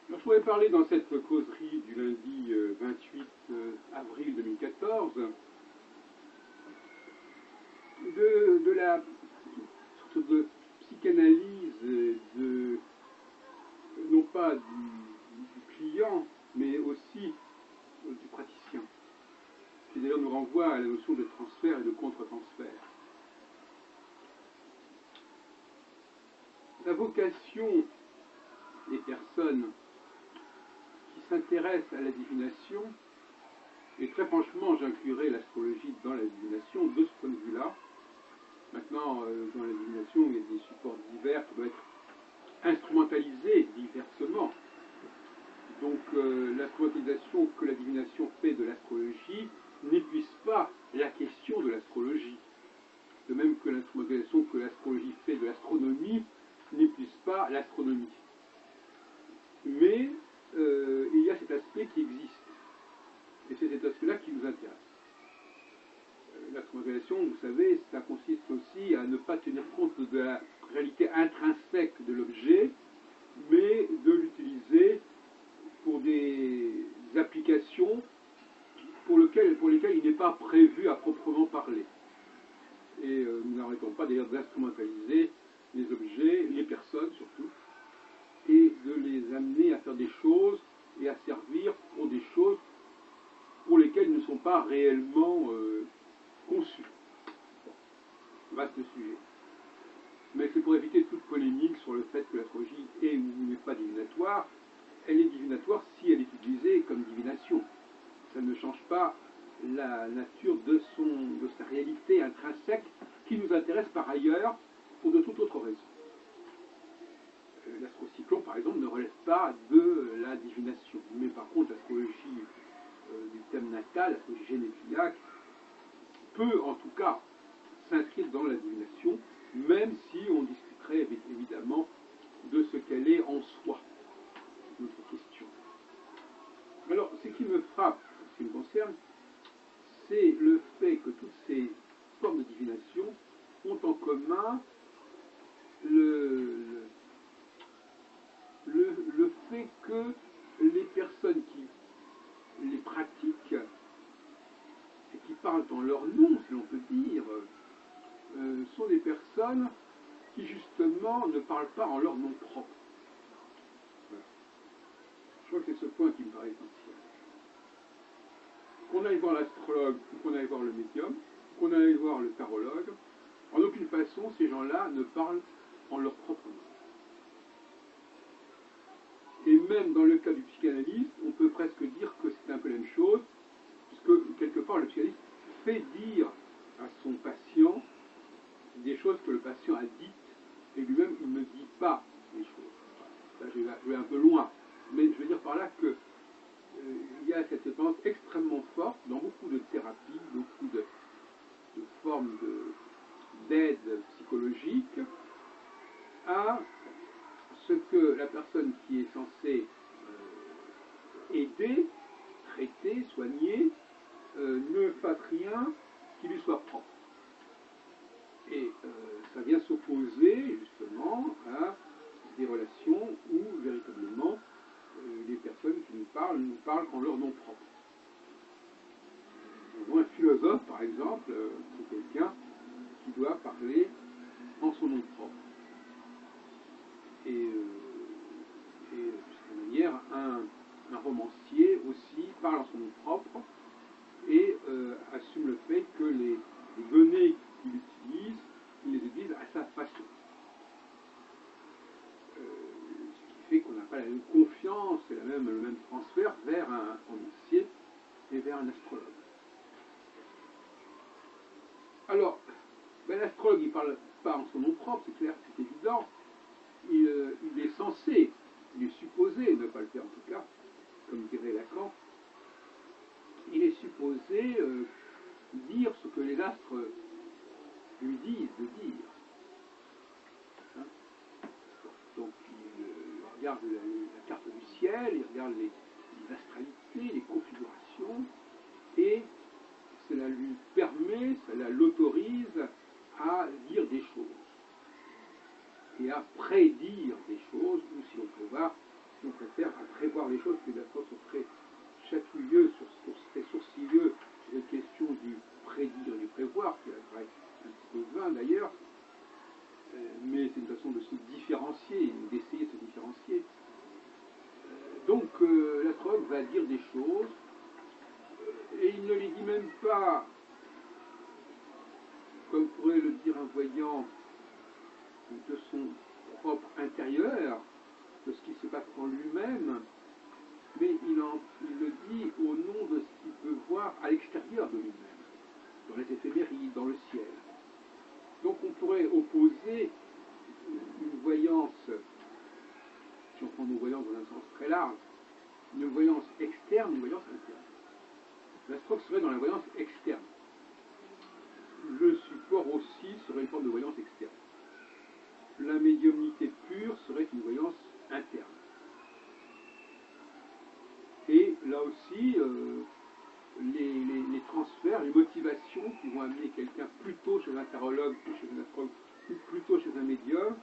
Alors, je pourrais parler dans cette causerie du lundi 28 avril 2014 de la sorte de psychanalyse non pas du client, mais aussi du praticien, qui d'ailleurs nous renvoie à la notion de transfert et de contre-transfert. La vocation des personnes qui s'intéressent à la divination, et très franchement j'inclurai l'astrologie dans la divination de ce point de vue-là. Maintenant, dans la divination, il y a des supports divers qui doivent être instrumentalisés diversement. Donc l'instrumentalisation que la divination fait de l'astrologie n'épuise pas la question de l'astrologie. De même que l'instrumentalisation que l'astrologie fait de l'astronomie n'épuise pas l'astronomie. Mais il y a cet aspect qui existe. Et c'est cet aspect-là qui nous intéresse. L'instrumentalisation, vous savez, ça consiste aussi à ne pas tenir compte de la réalité intrinsèque de l'objet, mais de l'utiliser pour des applications pour lesquelles il n'est pas prévu à proprement parler. Et nous n'arrêtons pas d'ailleurs d'instrumentaliser les objets, les personnes surtout, et de les amener à faire des choses et à servir pour des choses pour lesquelles ils ne sont pas réellement conçus. Vaste sujet. Mais c'est pour éviter toute polémique sur le fait que l'astrologie est ou n'est pas divinatoire. Elle est divinatoire si elle est utilisée comme divination. Ça ne change pas la nature de sa réalité intrinsèque qui nous intéresse par ailleurs pour de toute autre raison. L'astrocyclon, par exemple, ne relève pas de la divination. Mais par contre, l'astrologie du thème natal, l'astrologie génétriaque, peut en tout cas s'inscrire dans la divination, même si on discuterait évidemment de ce qu'elle est en soi. C'est notre question. Alors, ce qui me frappe, ce qui me concerne, c'est le fait que toutes ces formes de divination ont en commun le fait que les personnes qui les pratiquent et qui parlent en leur nom, si l'on peut dire, sont des personnes qui justement ne parlent pas en leur nom propre. Voilà. Je crois que c'est ce point qui me paraît essentiel. Qu'on aille voir l'astrologue ou qu'on aille voir le médium, qu'on aille voir le tarologue, en aucune façon ces gens-là ne parlent en leur propre nom. Et même dans le cas du psychanalyste, on peut presque dire que c'est un peu la même chose, puisque quelque part le psychanalyste fait dire à son patient des choses que le patient a dites, et lui-même il ne dit pas les choses. Là, je vais un peu loin, mais je veux dire par là que il y a cette tendance extrêmement forte dans beaucoup de thérapies, beaucoup de formes d'aide psychologique à ce que la personne qui est censée aider, traiter, soigner, ne fasse rien qui lui soit propre. Et ça vient s'opposer justement à des relations où véritablement les personnes qui nous parlent en leur nom propre. Un philosophe, par exemple, c'est quelqu'un qui doit parler en son nom propre. Et de cette manière, un romancier aussi parle en son nom propre et assume le fait que les données qu'il utilise, il les utilise à sa façon. Ce qui fait qu'on n'a pas la même confiance et le même transfert vers un romancier et vers un astrologue. Alors, l'astrologue, il ne parle pas en son nom propre, c'est clair, c'est évident. Il est censé, il est supposé ne pas le faire en tout cas, comme dirait Lacan, il est supposé dire ce que les astres lui disent de dire. Hein? Donc il regarde la carte du ciel, il regarde les astralités, les configurations, et cela lui permet, cela l'autorise à dire des choses. à prédire des choses, ou si on préfère à prévoir les choses, que l'astrologue sont très chatouilleux, très sourcilleux sur la question du prédire et du prévoir, qui paraît un petit peu vain d'ailleurs, mais c'est une façon de se différencier, d'essayer de se différencier. Donc l'astrologue va dire des choses, et il ne les dit même pas, comme pourrait le dire un voyant, de son propre intérieur, de ce qui se passe en lui-même, mais il le dit au nom de ce qu'il peut voir à l'extérieur de lui-même, dans les éphémérides, dans le ciel. Donc on pourrait opposer une voyance, si on prend nos voyances dans un sens très large, une voyance externe, une voyance interne. L'astrologue serait dans la voyance externe. Le support aussi serait une forme de voyance externe. La médiumnité pure serait une voyance interne. Et là aussi, les transferts, les motivations qui vont amener quelqu'un plutôt chez un tarologue que chez un astrologue, ou plutôt chez un médium,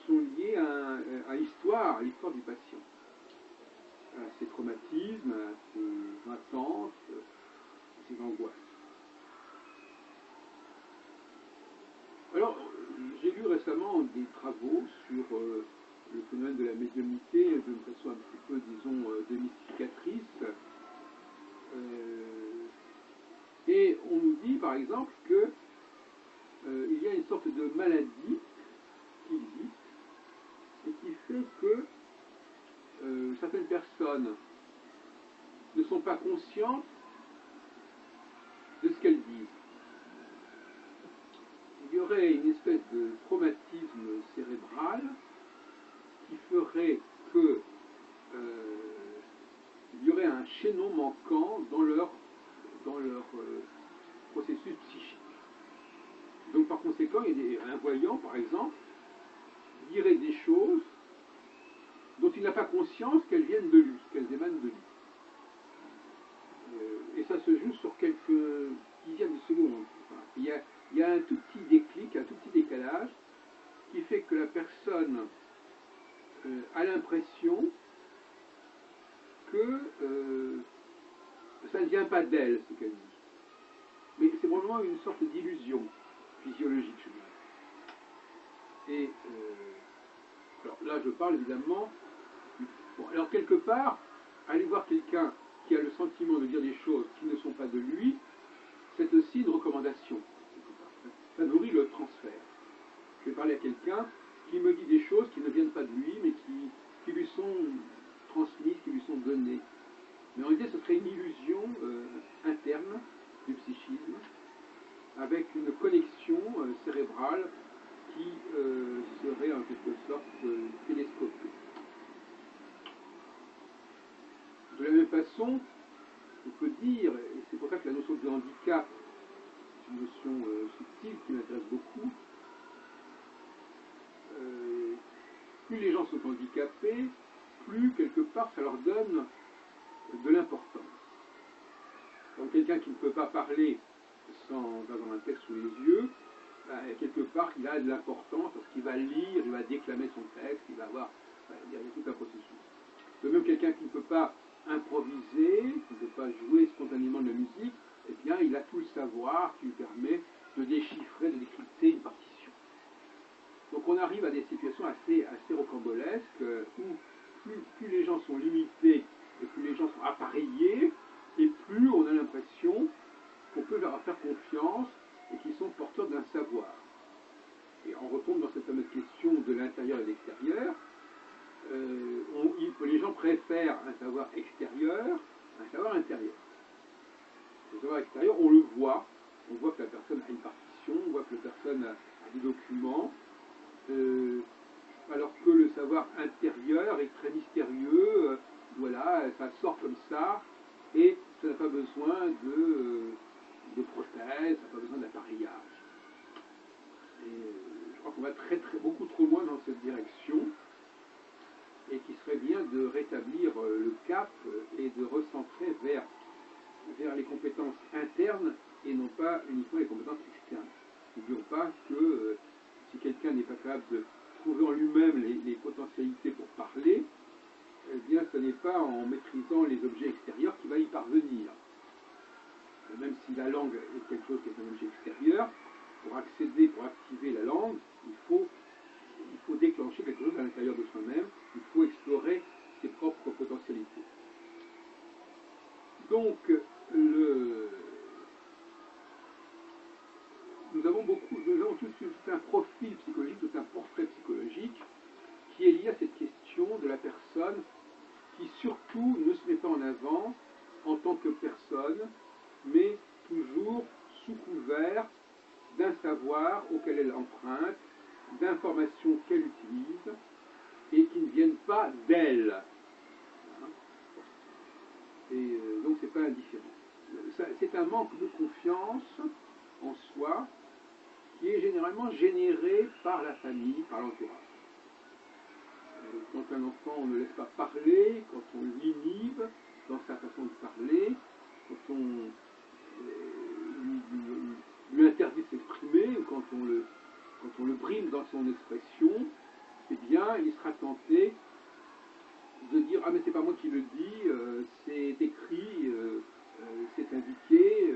sont liés à l'histoire, du patient, à ses traumatismes, à ses attentes, à ses angoisses. Alors, j'ai lu récemment des travaux sur le phénomène de la médiumnité d'une façon un petit peu, disons, démystificatrice. Et on nous dit, par exemple, que il y a une sorte de maladie qui existe et qui fait que certaines personnes ne sont pas conscientes de ce qu'elles disent. Il y aurait une espèce de traumatisme cérébral qui ferait que il y aurait un chaînon manquant dans leur processus psychique. Donc par conséquent, un voyant, par exemple, dirait des choses dont il n'a pas conscience qu'elles viennent de lui, qu'elles émanent de lui. Et ça se joue sur quelques dixièmes de seconde. Enfin, il y a un tout petit déclic, un tout petit décalage, qui fait que la personne a l'impression que ça ne vient pas d'elle, ce qu'elle dit. Mais c'est vraiment une sorte d'illusion physiologique, je dirais. Et alors là, je parle évidemment. Bon, alors quelque part, aller voir quelqu'un qui a le sentiment de dire des choses qui ne sont pas de lui, c'est aussi une recommandation. Ça nourrit le transfert. Je vais parler à quelqu'un qui me dit des choses qui ne viennent pas de lui, mais qui lui sont transmises, qui lui sont données. Mais en réalité, ce serait une illusion interne du psychisme, avec une connexion cérébrale qui serait en quelque sorte télescopée. De la même façon, on peut dire, et c'est pour ça que la notion de handicap est une notion subtile qui m'intéresse beaucoup, plus les gens sont handicapés, plus quelque part ça leur donne de l'importance. Comme quelqu'un qui ne peut pas parler sans avoir un texte sous les yeux, quelque part il a de l'importance parce qu'il va lire, il va déclamer son texte, il va avoir, il y a tout un processus. De même, quelqu'un qui ne peut pas improviser, qui ne peut pas jouer spontanément de la musique, eh bien il a tout le savoir qui lui permet de déchiffrer, de décrypter une partition. Donc on arrive à des situations assez rocambolesques où plus les gens sont limités et plus les gens sont appareillés, et plus on a l'impression qu'on peut leur faire confiance et qu'ils sont porteurs d'un savoir. Et on retombe dans cette fameuse question de l'intérieur et de l'extérieur. Les gens préfèrent un savoir extérieur à un savoir intérieur. Le savoir extérieur, on le voit. On voit que la personne a une partition, on voit que la personne a des documents, alors que le savoir intérieur est très mystérieux, voilà, ça sort comme ça, et ça n'a pas besoin de prothèse, ça n'a pas besoin d'appareillage. Et je crois qu'on va beaucoup trop loin dans cette direction, et qu'il serait bien de rétablir le cap et de recentrer vers les compétences internes et non pas uniquement les compétences externes. N'oublions pas que si quelqu'un n'est pas capable de trouver en lui-même les potentialités pour parler, eh bien, ce n'est pas en maîtrisant les objets extérieurs qu'il va y parvenir. Même si la langue est quelque chose qui est un objet extérieur, pour accéder, pour activer la langue, il faut déclencher quelque chose à l'intérieur de soi-même, il faut explorer ses propres potentialités. Donc, nous avons tout un profil psychologique, tout un portrait psychologique qui est lié à cette question de la personne qui surtout ne se met pas en avant en tant que personne, mais toujours sous couvert d'un savoir auquel elle emprunte, d'informations qu'elle utilise et qui ne viennent pas d'elle. Et donc c'est pas indifférent. C'est un manque de confiance en soi qui est généralement généré par la famille, par l'entourage. Quand un enfant, on ne laisse pas parler, quand on l'inhibe dans sa façon de parler, quand on lui interdit de s'exprimer, ou quand on le brime dans son expression, eh bien, il sera tenté de dire « Ah, mais c'est pas moi qui le dis, c'est écrit, c'est indiqué,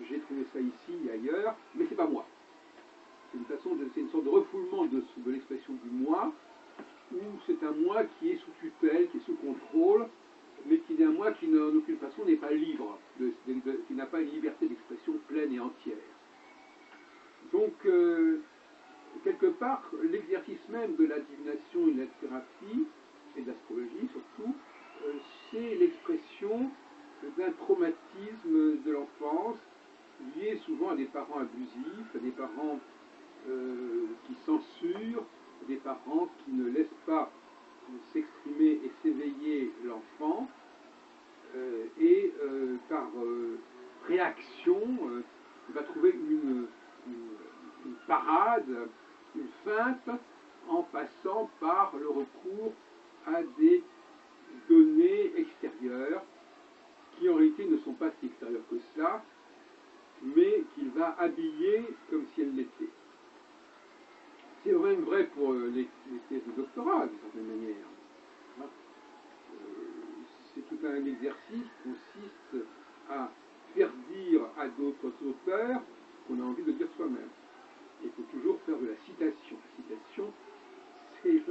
j'ai trouvé ça ici et ailleurs, mais c'est pas moi. » C'est une sorte de refoulement de l'expression du moi, où c'est un moi qui est sous tutelle, qui est sous contrôle, mais qui est un moi qui, en aucune façon, n'est pas libre, qui n'a pas une liberté d'expression pleine et entière. Donc, quelque part, l'exercice même de la divination et de la thérapie, et de l'astrologie surtout, c'est l'expression d'un traumatisme de l'enfance, lié souvent à des parents abusifs, à des parents qui censurent, des parents qui ne laissent pas s'exprimer et s'éveiller l'enfant, et par réaction, il va trouver une parade, une feinte, en passant par le recours à des données extérieures, qui en réalité ne sont pas si extérieures que cela, mais qu'il va habiller comme si elles l'étaient. C'est même vrai pour les thèses de doctorat, d'une certaine manière. C'est tout un exercice qui consiste à faire dire à d'autres auteurs qu'on a envie de dire soi-même. Il faut toujours faire de la citation. La citation, c'est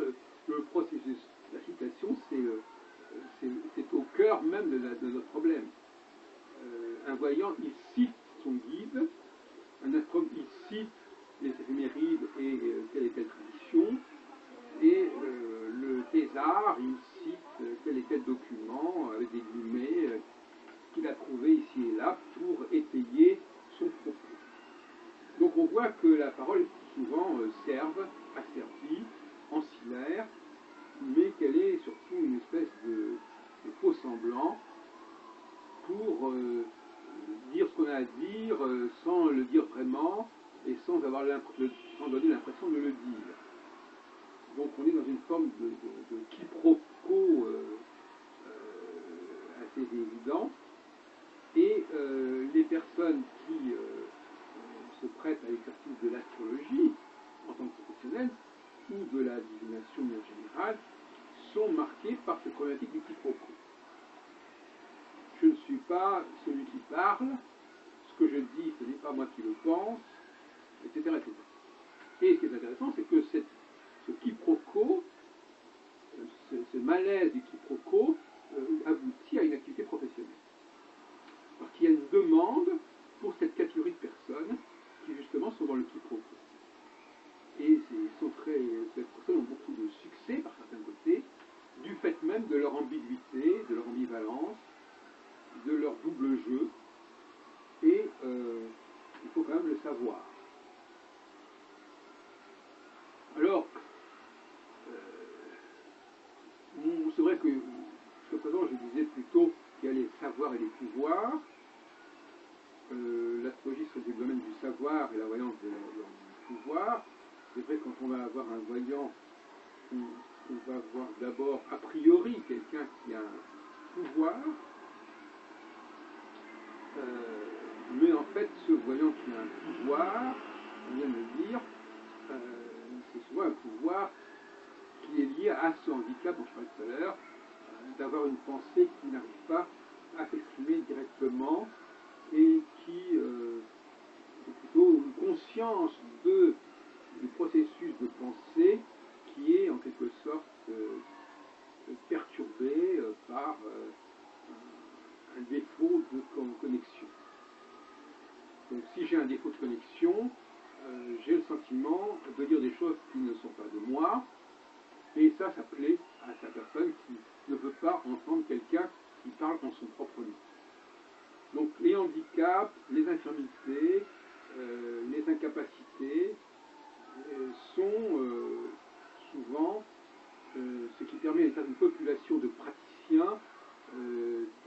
le processus. La citation, c'est au cœur même de notre problème. Un voyant, il cite son guide, un astronome, il cite les éphémérides et telle et telle tradition, et le thésard, il cite tel et tel document avec des guillemets qu'il a trouvé ici et là pour étayer son propos. Donc on voit que la parole est souvent asservie, ancillaire, mais qu'elle est surtout une espèce de faux semblant pour dire ce qu'on a à dire sans le dire vraiment et sans donner l'impression de le dire. Donc on est dans une forme de quiproquo assez évident, et les personnes qui se prêtent à l'exercice de l'astrologie en tant que professionnels ou de la divination en général sont marquées par cette problématique du quiproquo. Je ne suis pas celui qui parle, ce que je dis, ce n'est pas moi qui le pense, etc. etc. Et ce qui est intéressant, c'est que ce quiproquo, ce malaise du quiproquo, aboutit à une activité professionnelle. Parce qu'il y a une demande pour cette catégorie de personnes qui justement sont dans le quiproquo. Et ces personnes ont beaucoup de succès par certains côtés, du fait même de leur ambiguïté, de leur ambivalence, de leur double jeu, et il faut quand même le savoir. Alors, c'est vrai que jusqu'à présent je disais plutôt qu'il y a les savoirs et les pouvoirs. L'astrologie serait du domaine du savoir et la voyance du pouvoir. C'est vrai, quand on va avoir un voyant, on va voir d'abord a priori quelqu'un qui a un pouvoir, mais en fait ce voyant qui a un pouvoir, on vient de le dire, c'est souvent un pouvoir handicap dont je parlais tout à l'heure, d'avoir une pensée qui n'arrive pas à s'exprimer directement et qui est plutôt une conscience du processus de pensée qui est en quelque sorte perturbé par un défaut de connexion. Donc si j'ai un défaut de connexion, j'ai le sentiment de dire des choses qui ne sont pas de moi, et ça plaît à sa personne qui ne veut pas entendre quelqu'un qui parle en son propre nom. Donc les handicaps, les infirmités, les incapacités sont souvent ce qui permet à une population de praticiens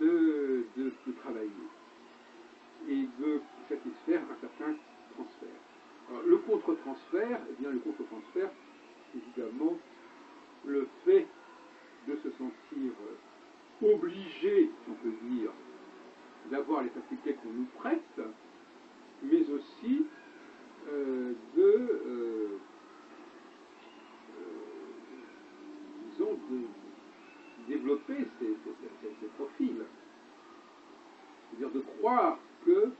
de travailler et de satisfaire un certain transfert. Alors, le contre-transfert, eh bien le contre-transfert, c'est évidemment le fait de se sentir obligé, si on peut dire, d'avoir les facultés qu'on nous prête, mais aussi disons, de développer ces profils. C'est-à-dire de croire que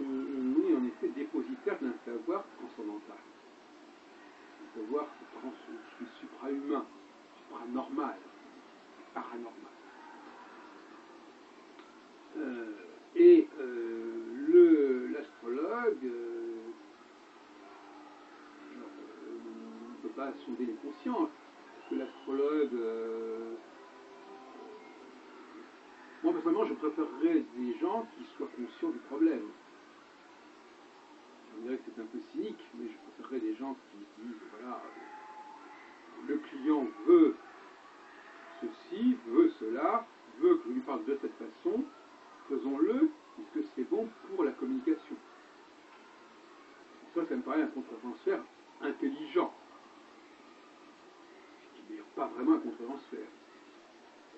on est en effet dépositaire d'un savoir transcendantal. Un savoir suprahumain, supranormal, paranormal. L'astrologue ne peut pas sonder les consciences, parce que l'astrologue... moi, personnellement, je préférerais des gens qui soient conscients du problème. Je dirais que c'est un peu cynique, mais je préférerais des gens qui disent, voilà, le client veut ceci, veut cela, veut que je lui parle de cette façon, faisons-le, puisque c'est bon pour la communication. Ça me paraît un contre-transfert intelligent, ce qui n'est pas vraiment un contre-transfert.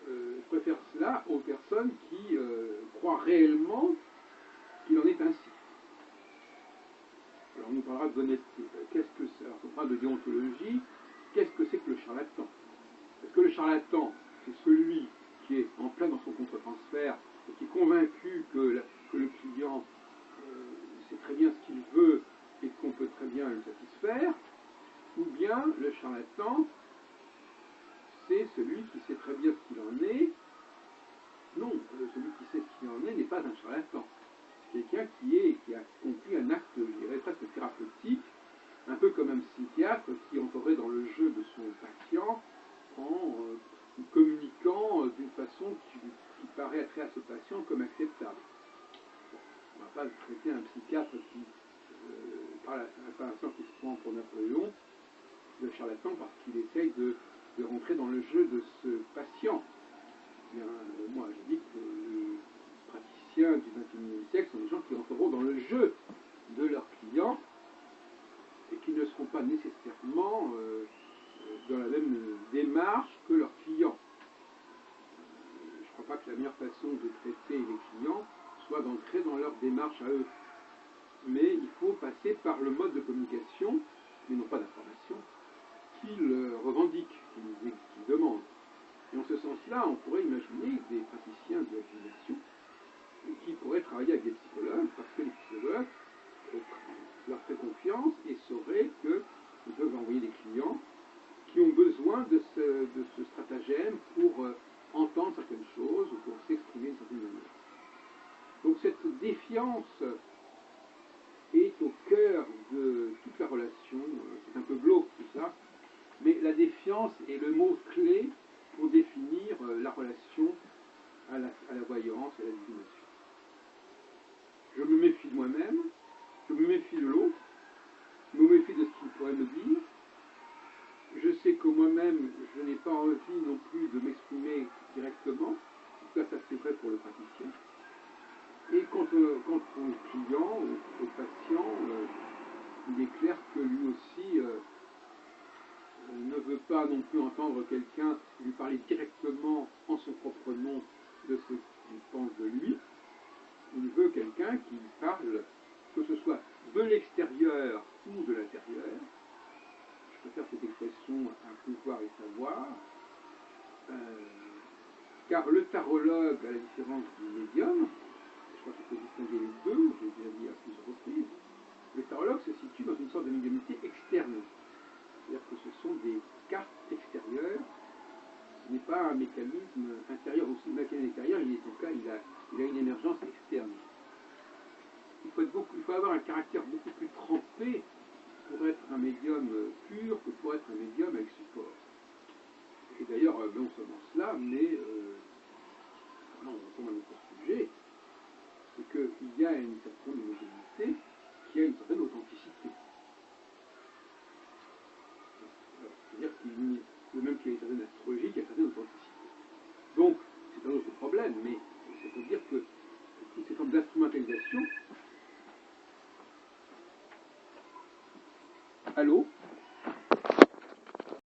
Je préfère cela aux personnes qui croient réellement qu'il en est ainsi. Alors on nous parlera d'honnêteté. Qu'est-ce que c'est? Alors on parle de déontologie. Qu'est-ce que c'est que le charlatan? Est-ce que le charlatan, c'est celui qui est en plein dans son contre-transfert et qui est convaincu que le client sait très bien ce qu'il veut et qu'on peut très bien le satisfaire? Ou bien le charlatan, c'est celui qui sait très bien ce qu'il en est? Non, celui qui sait ce qu'il en est n'est pas un charlatan. C'est quelqu'un qui a accompli un acte, je dirais, presque thérapeutique, un peu comme un psychiatre qui entrerait dans le jeu de son patient en communiquant d'une façon qui paraîtrait à ce patient comme acceptable. Bon, on ne va pas traiter un psychiatre qui, par l'installation qui se prend pour Napoléon, de charlatan parce qu'il essaye de rentrer dans le jeu de ce patient. Bien, moi, je dis que les praticiens du XXIe siècle sont des gens qui entreront dans le jeu de leurs clients et qui ne seront pas nécessairement dans la même démarche que leurs clients. Je ne crois pas que la meilleure façon de traiter les clients soit d'entrer dans leur démarche à eux. Mais il faut passer par le mode de communication, mais non pas d'information, qu'ils revendiquent, qu'ils demandent. Et en ce sens-là, on pourrait imaginer des praticiens de la divination qui pourraient travailler avec des psychologues, parce que les psychologues leur feraient confiance et sauraient qu'ils peuvent envoyer des clients qui ont besoin de ce stratagème pour entendre certaines choses ou pour s'exprimer d'une certaine manière. Donc cette défiance est au cœur de toute la relation. C'est un peu glauque tout ça, mais la défiance est le mot clé pour définir la relation à la voyance, à la divination. Je me méfie de moi-même, je me méfie de l'autre, je me méfie de ce qu'il pourrait me dire. Je sais que moi-même, je n'ai pas envie non plus de m'exprimer directement. En tout cas, ça c'est vrai pour le praticien. Et quant au client, au patient, il est clair que lui aussi ne veut pas non plus entendre quelqu'un lui parler directement en son propre nom de ce qu'il pense de lui. Il veut quelqu'un qui parle, que ce soit de l'extérieur ou de l'intérieur. Je préfère cette expression à pouvoir et savoir, car le tarologue, à la différence du médium, je crois qu'il faut distinguer les deux, j'ai déjà dit à plusieurs reprises, le tarologue se situe dans une sorte de médiumnité externe. C'est-à-dire que ce sont des cartes extérieures, ce n'est pas un mécanisme intérieur, aussi le mécanisme intérieur, il a une émergence externe. Il faut avoir un caractère beaucoup plus trempé pour être un médium pur que pour être un médium avec support. Et d'ailleurs, non seulement cela, mais là on retombe à notre sujet, c'est qu'il y a une certaine médiumnité qui a une certaine authenticité. C'est-à-dire de même qu'il y a une certaine astrologie, qu'il y a une certaine authenticité. Donc, c'est un autre problème, mais c'est pour dire que toutes ces formes d'instrumentalisation. Allô ?